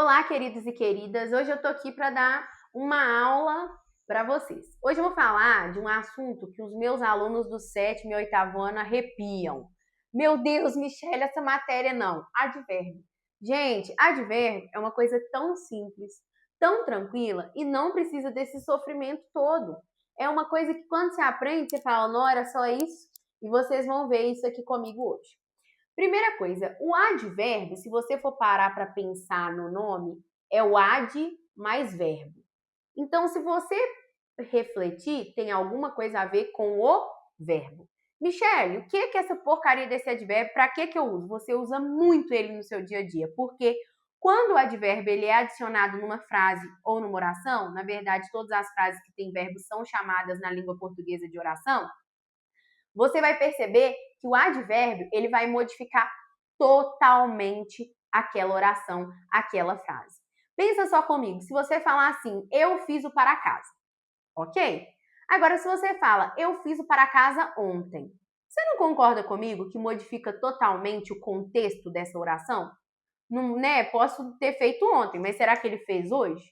Olá, queridos e queridas. Hoje eu tô aqui para dar uma aula para vocês. Hoje eu vou falar de um assunto que os meus alunos do 7º e 8º ano arrepiam. Meu Deus, Michelle, essa matéria não. Advérbio. Gente, advérbio é uma coisa tão simples, tão tranquila e não precisa desse sofrimento todo. É uma coisa que quando você aprende, você fala, não, era só isso, e vocês vão ver isso aqui comigo hoje. Primeira coisa, o advérbio, se você for parar para pensar no nome, é o ad mais verbo. Então, se você refletir, tem alguma coisa a ver com o verbo. Michele, o que é essa porcaria desse advérbio? Para que eu uso? Você usa muito ele no seu dia a dia, porque quando o advérbio ele é adicionado numa frase ou numa oração, na verdade, todas as frases que têm verbo são chamadas na língua portuguesa de oração, você vai perceber que o advérbio ele vai modificar totalmente aquela oração, aquela frase. Pensa só comigo, se você falar assim, eu fiz o para casa, ok? Agora, se você fala, eu fiz o para casa ontem, você não concorda comigo que modifica totalmente o contexto dessa oração? Não, né? Posso ter feito ontem, mas será que ele fez hoje?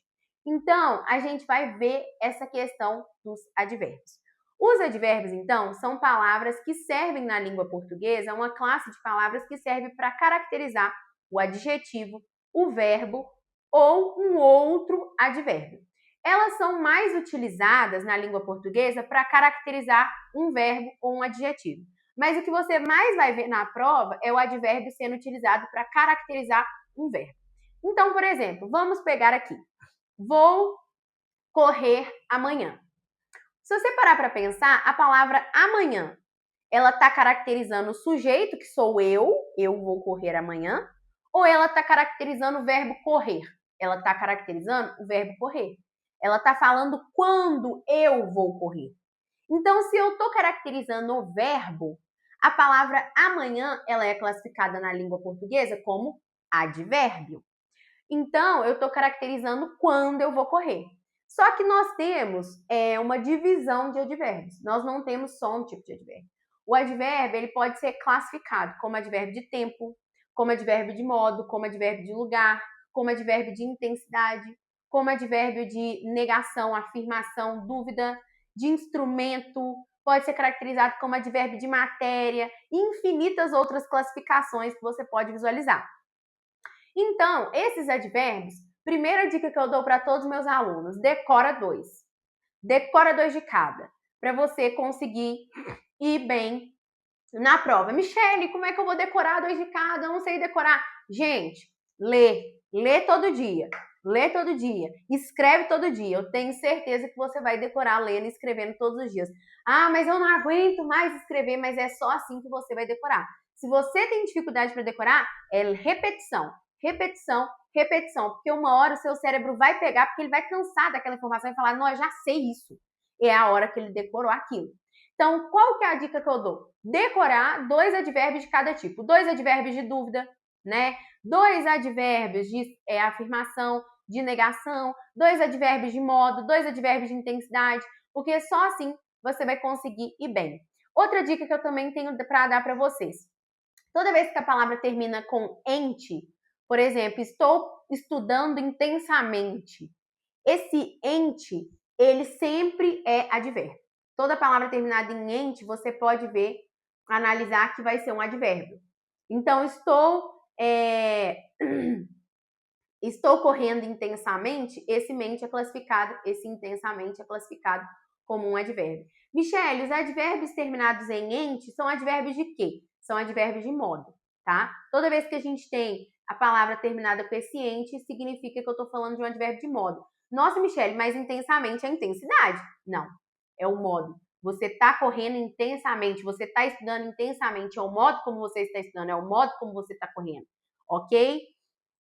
Então, a gente vai ver essa questão dos advérbios. Os advérbios, então, são palavras que servem na língua portuguesa, uma classe de palavras que serve para caracterizar o adjetivo, o verbo ou um outro advérbio. Elas são mais utilizadas na língua portuguesa para caracterizar um verbo ou um adjetivo. Mas o que você mais vai ver na prova é o advérbio sendo utilizado para caracterizar um verbo. Então, por exemplo, vamos pegar aqui. Vou correr amanhã. Se você parar para pensar, a palavra amanhã, ela está caracterizando o sujeito, que sou eu vou correr amanhã, ou ela está caracterizando o verbo correr? Ela está caracterizando o verbo correr. Ela está falando quando eu vou correr. Então, se eu estou caracterizando o verbo, a palavra amanhã, ela é classificada na língua portuguesa como advérbio. Então, eu estou caracterizando quando eu vou correr. Só que nós temos uma divisão de advérbios. Nós não temos só um tipo de advérbio. O advérbio ele pode ser classificado como advérbio de tempo, como advérbio de modo, como advérbio de lugar, como advérbio de intensidade, como advérbio de negação, afirmação, dúvida, de instrumento, pode ser caracterizado como advérbio de matéria, e infinitas outras classificações que você pode visualizar. Então, esses advérbios, primeira dica que eu dou para todos os meus alunos, decora 2. Decora 2 de cada, para você conseguir ir bem na prova. Michele, como é que eu vou decorar 2 de cada? Eu não sei decorar. Gente, lê todo dia. Lê todo dia, escreve todo dia. Eu tenho certeza que você vai decorar lendo e escrevendo todos os dias. Ah, mas eu não aguento mais escrever, mas é só assim que você vai decorar. Se você tem dificuldade para decorar, é repetição. Repetição, repetição, porque uma hora o seu cérebro vai pegar, porque ele vai cansar daquela informação e falar, não, eu já sei isso. É a hora que ele decorou aquilo. Então, qual que é a dica que eu dou? Decorar 2 advérbios de cada tipo. 2 advérbios de dúvida, né? 2 advérbios de afirmação, de negação, 2 advérbios de modo, 2 advérbios de intensidade, porque só assim você vai conseguir ir bem. Outra dica que eu também tenho para dar para vocês. Toda vez que a palavra termina com ente, por exemplo, estou estudando intensamente. Esse ente, ele sempre é advérbio. Toda palavra terminada em ente, você pode ver, analisar que vai ser um advérbio. Então, estou correndo intensamente, esse mente é classificado, esse intensamente é classificado como um advérbio. Michele, os advérbios terminados em ente são advérbios de quê? São advérbios de modo, tá? Toda vez que a gente tem a palavra terminada com esse ente, significa que eu estou falando de um advérbio de modo. Nossa, Michele, mas intensamente é intensidade? Não, é o modo. Você está correndo intensamente, você está estudando intensamente, é o modo como você está estudando, é o modo como você está correndo, ok?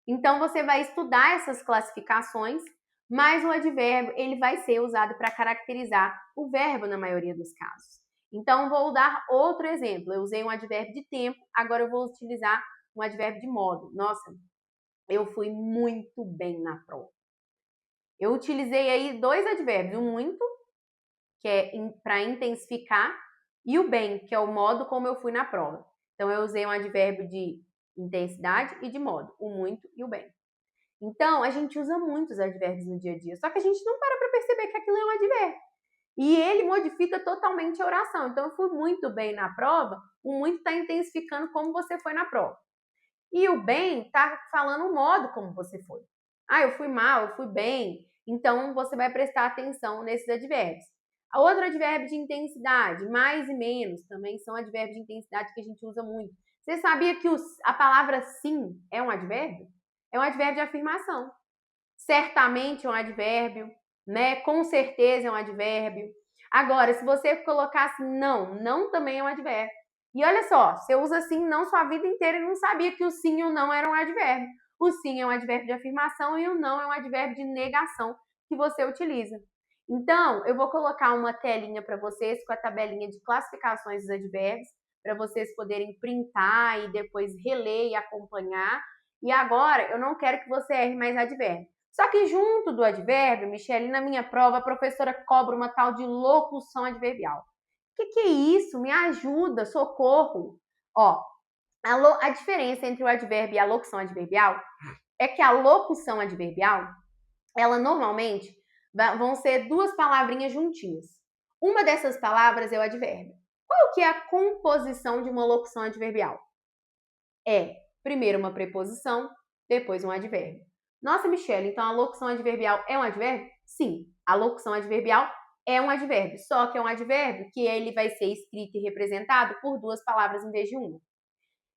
Então, você vai estudar essas classificações, mas o advérbio ele vai ser usado para caracterizar o verbo na maioria dos casos. Então, vou dar outro exemplo. Eu usei um advérbio de tempo, agora eu vou utilizar um advérbio de modo. Nossa, eu fui muito bem na prova. Eu utilizei aí 2 advérbios, o muito, que é para intensificar, e o bem, que é o modo como eu fui na prova. Então, eu usei um advérbio de intensidade e de modo, o muito e o bem. Então, a gente usa muitos advérbios no dia a dia, só que a gente não para perceber que aquilo é um advérbio. E ele modifica totalmente a oração. Então, eu fui muito bem na prova, o muito está intensificando como você foi na prova. E o bem está falando o modo como você foi. Ah, eu fui mal, eu fui bem. Então, você vai prestar atenção nesses advérbios. A outro advérbio de intensidade, mais e menos, também são advérbios de intensidade que a gente usa muito. Você sabia que a palavra sim é um advérbio? É um advérbio de afirmação. Certamente é um advérbio, né? Com certeza é um advérbio. Agora, se você colocasse não, não também é um advérbio. E olha só, você usa sim não sua vida inteira e não sabia que o sim e o não eram um advérbio. O sim é um advérbio de afirmação e o não é um advérbio de negação que você utiliza. Então, eu vou colocar uma telinha para vocês com a tabelinha de classificações dos advérbios, para vocês poderem printar e depois reler e acompanhar. E agora, eu não quero que você erre mais advérbio. Só que junto do advérbio, Michele, na minha prova, a professora cobra uma tal de locução adverbial. O que é isso? Me ajuda, socorro. Ó, a diferença entre o advérbio e a locução adverbial é que a locução adverbial, ela normalmente vão ser duas palavrinhas juntinhas. Uma dessas palavras é o advérbio. Qual que é a composição de uma locução adverbial? É primeiro uma preposição, depois um advérbio. Nossa, Michele, então a locução adverbial é um advérbio? Sim, a locução adverbial é um advérbio, só que é um advérbio que ele vai ser escrito e representado por duas palavras em vez de uma.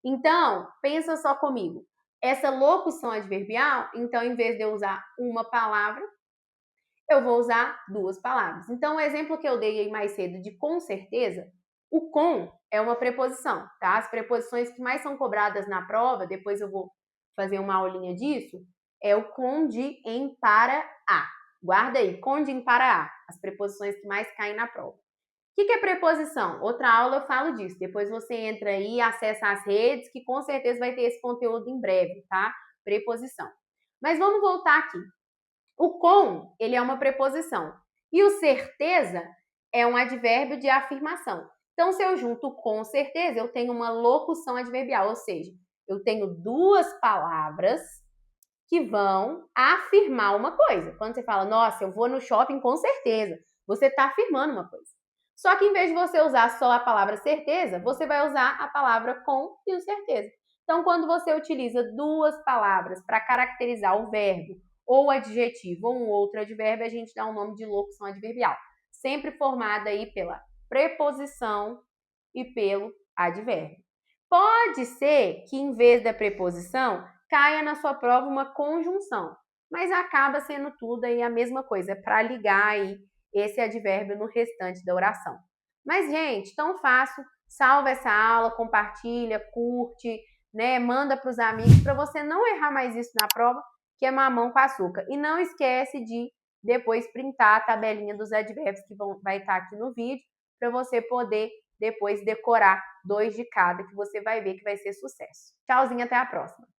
Então, pensa só comigo. Essa locução adverbial, então, em vez de eu usar uma palavra, eu vou usar duas palavras. Então, o exemplo que eu dei aí mais cedo de com certeza, o com é uma preposição, tá? As preposições que mais são cobradas na prova, depois eu vou fazer uma aulinha disso, é o com, de, em, para, a. Guarda aí, com, de, em, para, a. As preposições que mais caem na prova. O que é preposição? Outra aula eu falo disso. Depois você entra aí e acessa as redes, que com certeza vai ter esse conteúdo em breve, tá? Preposição. Mas vamos voltar aqui. O com, ele é uma preposição. E o certeza é um advérbio de afirmação. Então, se eu junto com certeza, eu tenho uma locução adverbial, ou seja, eu tenho duas palavras que vão afirmar uma coisa. Quando você fala, nossa, eu vou no shopping com certeza, você está afirmando uma coisa. Só que em vez de você usar só a palavra certeza, você vai usar a palavra com e o certeza. Então, quando você utiliza duas palavras para caracterizar o verbo ou adjetivo ou um outro advérbio, a gente dá um nome de locução adverbial, sempre formada aí pela preposição e pelo advérbio. Pode ser que em vez da preposição caia na sua prova uma conjunção, mas acaba sendo tudo aí a mesma coisa, para ligar aí esse advérbio no restante da oração. Mas, gente, tão fácil, salva essa aula, compartilha, curte, né, manda para os amigos, para você não errar mais isso na prova, que é mamão com açúcar. E não esquece de depois printar a tabelinha dos advérbios que vai estar aqui no vídeo, para você poder depois decorar 2 de cada, que você vai ver que vai ser sucesso. Tchauzinho, até a próxima!